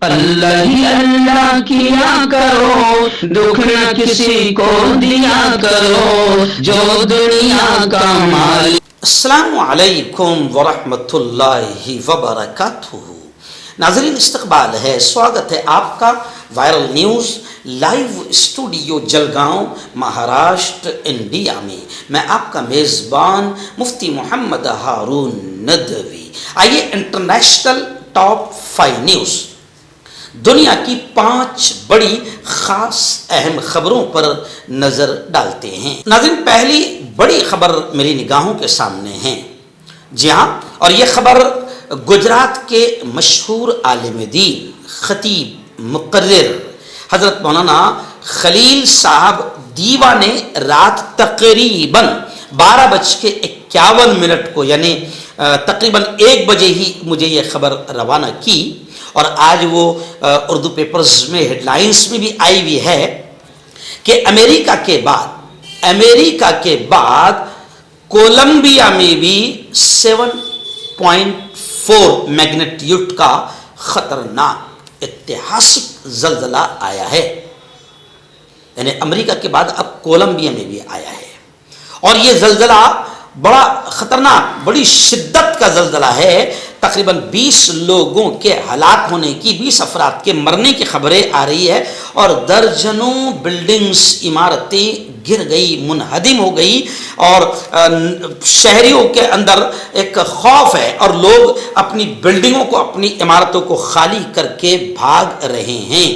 اللہ ہی اللہ کیا کرو، دکھ نہ کسی کو دیا کرو، جو دنیا کا مالک۔ السلام علیکم ورحمۃ اللہ وبرکاتہ۔ ناظرین استقبال ہے، سواگت ہے آپ کا viral news live studio Jalgaon Maharashtra India میں۔ میں آپ کا میزبان مفتی محمد ہارون ندوی۔ آئیے انٹرنیشنل ٹاپ 5 نیوز، دنیا کی 5 بڑی خاص اہم خبروں پر نظر ڈالتے ہیں۔ ناظرین پہلی بڑی خبر میری نگاہوں کے سامنے ہے، جی ہاں، اور یہ خبر گجرات کے مشہور عالم دین، خطیب، مقرر حضرت مولانا خلیل صاحب دیوا نے رات تقریباً 12:51 کو، یعنی تقریباً 1 بجے ہی مجھے یہ خبر روانہ کی، اور آج وہ اردو پیپرز میں ہیڈ لائنز میں بھی آئی ہوئی ہے کہ امریکہ کے بعد کولمبیا میں بھی 7.4 میگنیٹیوڈ کا خطرناک ایتہاسک زلزلہ آیا ہے، یعنی امریکہ کے بعد اب کولمبیا میں بھی آیا ہے، اور یہ زلزلہ بڑا خطرناک، بڑی شدت کا زلزلہ ہے۔ تقریباً 20 لوگوں کے ہلاک ہونے کی، 20 افراد کے مرنے کی خبریں آ رہی ہے، اور درجنوں بلڈنگز، عمارتیں گر گئی، منہدم ہو گئی، اور شہریوں کے اندر ایک خوف ہے، اور لوگ اپنی بلڈنگوں کو، اپنی عمارتوں کو خالی کر کے بھاگ رہے ہیں،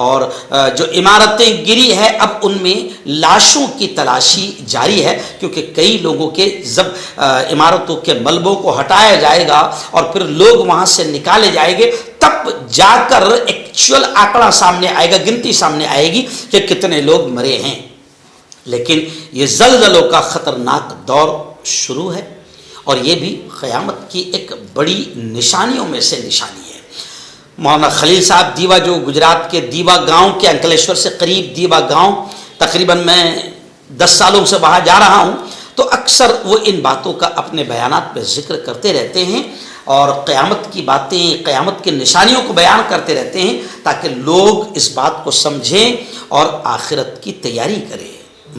اور جو عمارتیں گری ہے اب ان میں لاشوں کی تلاشی جاری ہے، کیونکہ کئی لوگوں کے جب عمارتوں کے ملبوں کو ہٹایا جائے گا اور پھر لوگ وہاں سے نکالے جائیں گے، تب جا کر ایکچوئل آنکڑا سامنے آئے گا، گنتی سامنے آئے گی کہ کتنے لوگ مرے ہیں۔ لیکن یہ زلزلوں کا خطرناک دور شروع ہے، اور یہ بھی قیامت کی ایک بڑی نشانیوں میں سے نشانی ہے۔ مولانا خلیل صاحب دیوا، جو گجرات کے دیوا گاؤں کے، انکلیشور سے قریب دیوا گاؤں، تقریباً میں 10 سالوں سے وہاں جا رہا ہوں، تو اکثر وہ ان باتوں کا اپنے بیانات میں ذکر کرتے رہتے ہیں، اور قیامت کی باتیں، قیامت کی نشانیوں کو بیان کرتے رہتے ہیں، تاکہ لوگ اس بات کو سمجھیں اور آخرت کی تیاری کریں،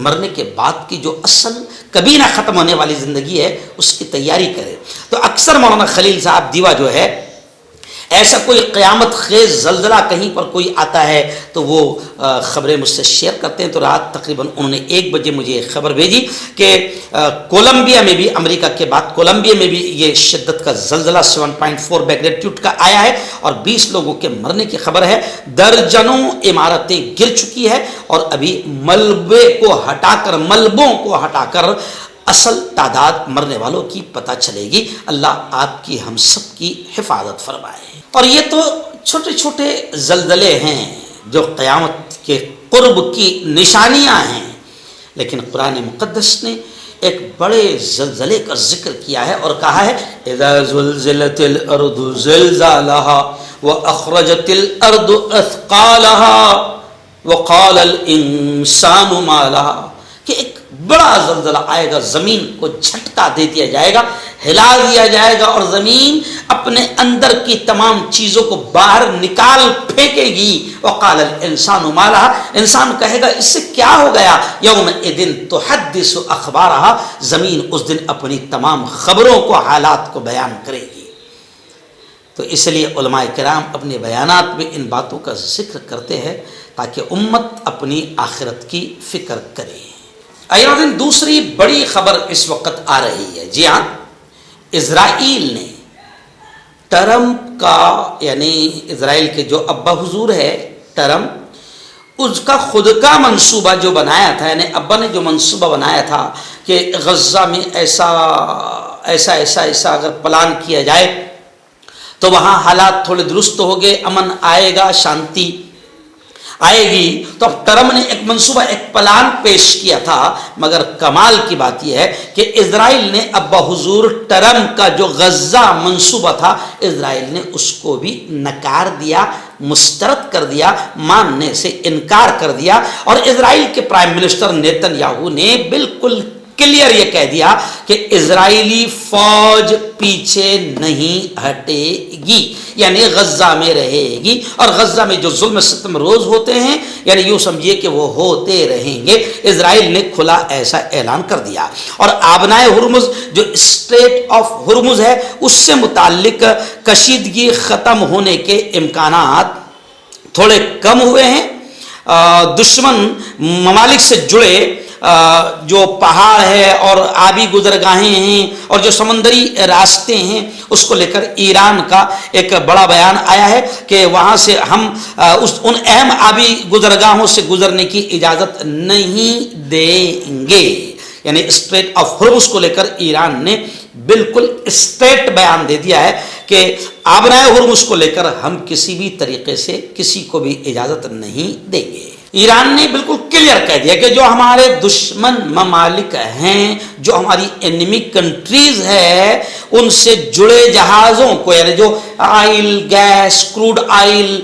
مرنے کے بعد کی جو اصل کبھی نہ ختم ہونے والی زندگی ہے اس کی تیاری کریں۔ تو اکثر مولانا خلیل صاحب دیوا جو ہے، ایسا کوئی قیامت خیز زلزلہ کہیں پر کوئی آتا ہے تو وہ خبریں مجھ سے شیئر کرتے ہیں۔ تو رات تقریباً انہوں نے 1 بجے مجھے ایک خبر بھیجی کہ کولمبیا میں بھی، امریکہ کے بعد کولمبیا میں بھی یہ شدت کا زلزلہ 7.4 میگنیٹیوڈ کا آیا ہے، اور 20 لوگوں کے مرنے کی خبر ہے، درجنوں عمارتیں گر چکی ہے، اور ابھی ملبوں کو ہٹا کر اصل تعداد مرنے والوں کی پتہ چلے گی۔ اللہ آپ کی، ہم سب کی حفاظت فرمائے۔ اور یہ تو چھوٹے چھوٹے زلزلے ہیں جو قیامت کے قرب کی نشانیاں ہیں، لیکن قرآن مقدس نے ایک بڑے زلزلے کا ذکر کیا ہے اور کہا ہے اذا زلزلت الارض زلزالها واخرجت الارض اثقالها وقال الانسان ما لها، کہ ایک بڑا زلزلہ آئے گا، زمین کو جھٹکا دے دیا جائے گا، ہلا دیا جائے گا، اور زمین اپنے اندر کی تمام چیزوں کو باہر نکال پھینکے گی۔ وقال الانسان ما لها، انسان کہے گا اس سے کیا ہو گیا؟ یومئذ تحدث اخبارها، زمین اس دن اپنی تمام خبروں کو، حالات کو بیان کرے گی۔ تو اس لیے علماء کرام اپنے بیانات میں ان باتوں کا ذکر کرتے ہیں تاکہ امت اپنی آخرت کی فکر کرے۔ ایوہ دوسری بڑی خبر اس وقت آ رہی ہے، جی ہاں، اسرائیل نے ٹرمپ کا، یعنی اسرائیل کے جو ابا حضور ہے ٹرمپ، اس کا خود کا منصوبہ جو بنایا تھا، یعنی ابا نے جو منصوبہ بنایا تھا کہ غزہ میں ایسا اگر پلان کیا جائے تو وہاں حالات تھوڑے درست ہو گئے، امن آئے گا، شانتی آئے گی، تو اب ٹرمپ نے ایک منصوبہ، ایک پلان پیش کیا تھا، مگر کمال کی بات یہ ہے کہ اسرائیل نے ابا حضور ٹرمپ کا جو غزہ منصوبہ تھا، اسرائیل نے اس کو بھی نکار دیا، مسترد کر دیا، ماننے سے انکار کر دیا، اور اسرائیل کے پرائم منسٹر نیتن یاہو نے بالکل क्लियर ये कह दिया कि इजरायली फौज पीछे नहीं हटेगी, यानी गज्जा में रहेगी, और गज्जा में जो जुल्म सितम रोज होते हैं यानी यूं समझिए कि वो होते रहेंगे। इजराइल ने खुला ऐसा ऐलान कर दिया। और आबनाए हुर्मुज जो स्ट्रेट ऑफ हुर्मुज है उससे मुताल्लिक कशीदगी खत्म होने के इम्कानात थोड़े कम हुए हैं। दुश्मन ममालिक से जुड़े जो पहाड़ है और आबी गुजरगाहें हैं और जो समंदरी रास्ते हैं उसको लेकर ईरान का एक बड़ा बयान आया है कि वहाँ से हम उन अहम आबी गुजरगाहों से गुजरने की इजाज़त नहीं देंगे। यानी स्ट्रेट ऑफ हुर्मुज को लेकर ईरान ने बिल्कुल स्ट्रेट बयान दे दिया है कि आबनाए हुर्मुज को लेकर हम किसी भी तरीके से किसी को भी इजाज़त नहीं देंगे। ईरान ने बिल्कुल क्लियर कह दिया कि जो हमारे दुश्मन ममालिक हैं, जो हमारी एनिमी कंट्रीज है, उनसे जुड़े जहाज़ों को, यानी जो oil gas crude oil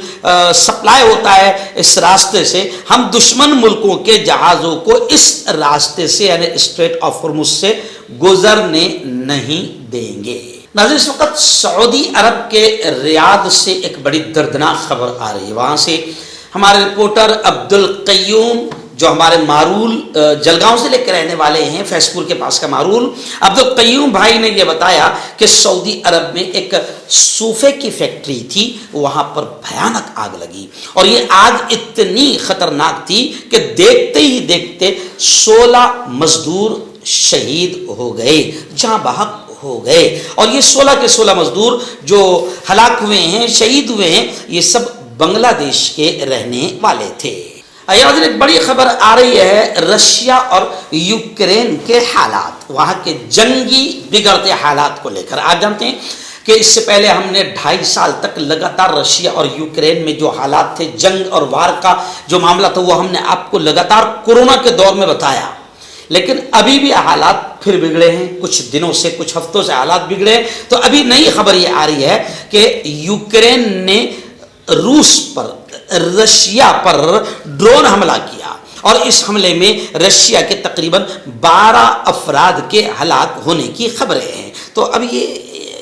supply होता है इस रास्ते से, हम दुश्मन मुल्कों के जहाज़ों को इस रास्ते से यानी स्ट्रेट ऑफ हुर्मुज से गुजरने नहीं देंगे। नाज़रीन, इस वक्त सऊदी अरब के रियाद से एक बड़ी दर्दनाक खबर आ रही है। वहाँ से हमारे रिपोर्टर अब्दुल क़य्यूम जो हमारे मारूल जलगांव से लेकर रहने वाले हैं, फैसपुर के पास का मारूल, अब्दुल क़य्यूम भाई ने यह बताया कि सऊदी अरब में एक सूफे की फैक्ट्री थी, वहां पर भयानक आग लगी और ये आग इतनी खतरनाक थी कि देखते ही देखते 16 मजदूर शहीद हो गए, जहां बहक हो गए। और ये 16 के 16 मजदूर जो हलाक हुए हैं, शहीद हुए हैं, ये सब बांग्लादेश के रहने वाले थे। एक बड़ी खबर आ रही है रशिया और यूक्रेन के हालात, वहां के जंगी बिगड़ते हालात को लेकर। आप जानते हैं कि इससे पहले हमने 2.5 साल तक लगातार रशिया और यूक्रेन में जो हालात थे, जंग और वार का जो मामला था, वो हमने आपको लगातार कोरोना के दौर में बताया। लेकिन अभी भी हालात फिर बिगड़े हैं, कुछ दिनों से, कुछ हफ्तों से हालात बिगड़े। तो अभी नई खबर ये आ रही है कि यूक्रेन ने रूस पर, रशिया पर ड्रोन हमला किया और इस हमले में रशिया के तकरीबन 12 अफराद के हलाक होने की खबरें हैं। तो अब ये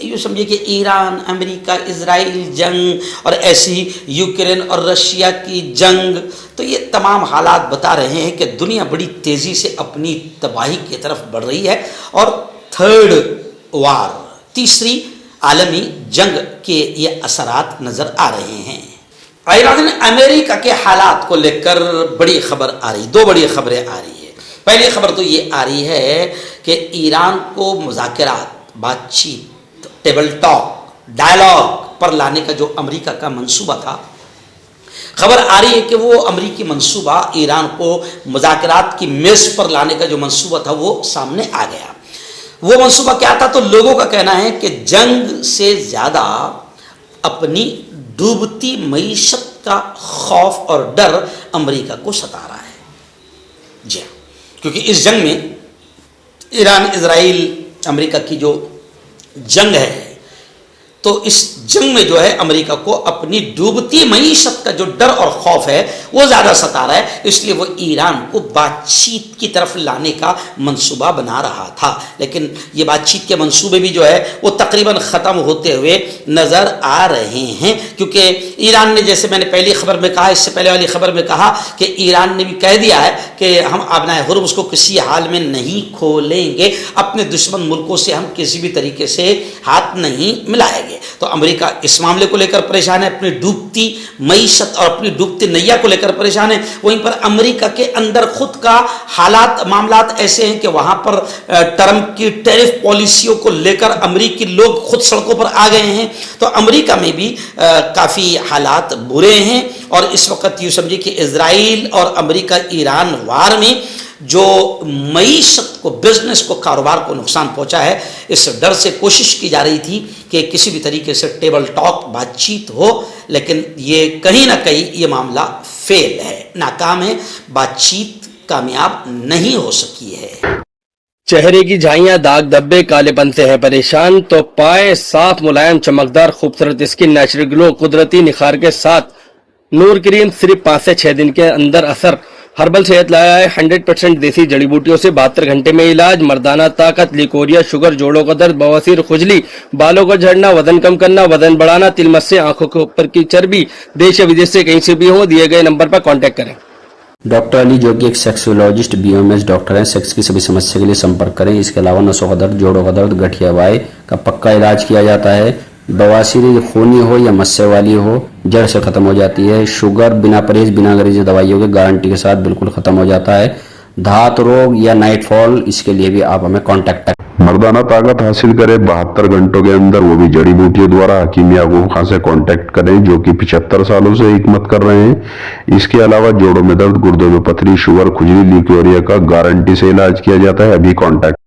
यूँ समझिए कि ईरान, अमेरिका, इजराइल जंग और ऐसी यूक्रेन और रशिया की जंग, तो ये तमाम हालात बता रहे हैं कि दुनिया बड़ी तेज़ी से अपनी तबाही की तरफ बढ़ रही है और थर्ड वार, तीसरी आलमी जंग के ये असरात नजर आ रहे हैं। अमेरिका के हालात को लेकर बड़ी खबर आ रही, 2 बड़ी खबरें आ रही है। पहली खबर तो ये आ रही है कि ईरान को मुज़ाकरात, बातचीत, टेबल टॉक, डायलॉग पर लाने का जो अमेरिका का मंसूबा था, खबर आ रही है कि वो अमेरिकी मंसूबा ईरान को मुज़ाकरात की मेज़ पर लाने का जो मंसूबा था वो सामने आ गया। वो मंसूबा क्या था? तो लोगों का कहना है कि जंग से ज़्यादा अपनी डूबती मईशत का खौफ और डर अमेरिका को सता रहा है। जी हाँ, क्योंकि इस जंग में ईरान, इजराइल, अमेरिका की जो जंग है, तो इस जंग में जो है अमेरिका को अपनी डूबती मईशत का जो डर और खौफ है वो ज़्यादा सता रहा है, इसलिए वो ईरान को बातचीत की तरफ लाने का मंसूबा बना रहा था। लेकिन ये बातचीत के मंसूबे भी जो है वो तकरीबन ख़त्म होते हुए नज़र आ रहे हैं, क्योंकि ईरान ने, जैसे मैंने पहली खबर में कहा, इससे पहले वाली खबर में कहा कि ईरान ने भी कह दिया है कि हम आबनाए हुर्मुज को किसी हाल में नहीं खोलेंगे, अपने दुश्मन मुल्कों से हम किसी भी तरीके से हाथ नहीं मिलाएंगे। तो अमेरिका इस मामले को लेकर परेशान है, अपनी डूबती मईशत और अपनी डूबती नैया को लेकर परेशान है। वहीं पर अमेरिका के अंदर खुद का हालात, मामलात ऐसे हैं कि वहां पर ट्रंप की टैरिफ पॉलिसियों को लेकर अमेरिकी लोग खुद सड़कों पर आ गए हैं। तो अमेरिका में भी काफ़ी हालात बुरे हैं और इस वक्त यूँ समझिए कि इजराइल और अमेरिका ईरान वार में जो मईशत को, बिजनेस को, कारोबार को नुकसान पहुंचा है, इस डर से कोशिश की जा रही थी कि किसी भी तरीके से टेबल टॉक, बातचीत हो, लेकिन ये कहीं ना कहीं ये मामला फेल है, नाकाम है, बातचीत कामयाब नहीं हो सकी है। चेहरे की झाइयां, दाग धब्बे, कालेपन से है परेशान तो पाए साफ, मुलायम, चमकदार, खूबसूरत स्किन, नेचुरल ग्लो, कुदरती निखार के साथ नूर क्रीम सिर्फ 5 से 6 दिन के अंदर असर, हर्बल सेहत लाया है 100% देसी जड़ी बूटियों से 72 घंटे में इलाज, मर्दाना ताकत, लिकोरिया, शुगर, जोड़ों का दर्द, बवासीर, खुजली, बालों का झड़ना, वजन कम करना, वजन बढ़ाना, तिल मस्से, आंखों के ऊपर की चर्बी, देश या विदेश से कहीं से भी हो, दिए गए नंबर पर कांटेक्ट करें। डॉक्टर अली जो कि एक सेक्सोलॉजिस्ट बीओएमएस डॉक्टर हैं, सेक्स की सभी समस्या के लिए संपर्क करें। इसके अलावा नसों का दर्द, जोड़ों का दर्द, गठिया वाई का पक्का इलाज किया जाता है। बवासीर खूनी हो या मस्से वाली हो, जड़ से खत्म हो जाती है। शुगर बिना परहेज बिना अंग्रेजी दवाइयों के गारंटी के साथ बिल्कुल खत्म हो जाता है। धात रोग या नाइट फॉल, इसके लिए भी आप हमें कांटेक्ट करें। मर्दाना ताकत हासिल करें 72 घंटों के अंदर, वो भी जड़ी बूटियों द्वारा। हकीम याकूब खान से कांटेक्ट करें जो कि 75 सालों से हिकमत कर रहे हैं। इसके अलावा जोड़ों में दर्द, गुर्दों में पथरी, शुगर, खुजली, लिकोरिया का गारंटी से इलाज किया जाता है। अभी कांटेक्ट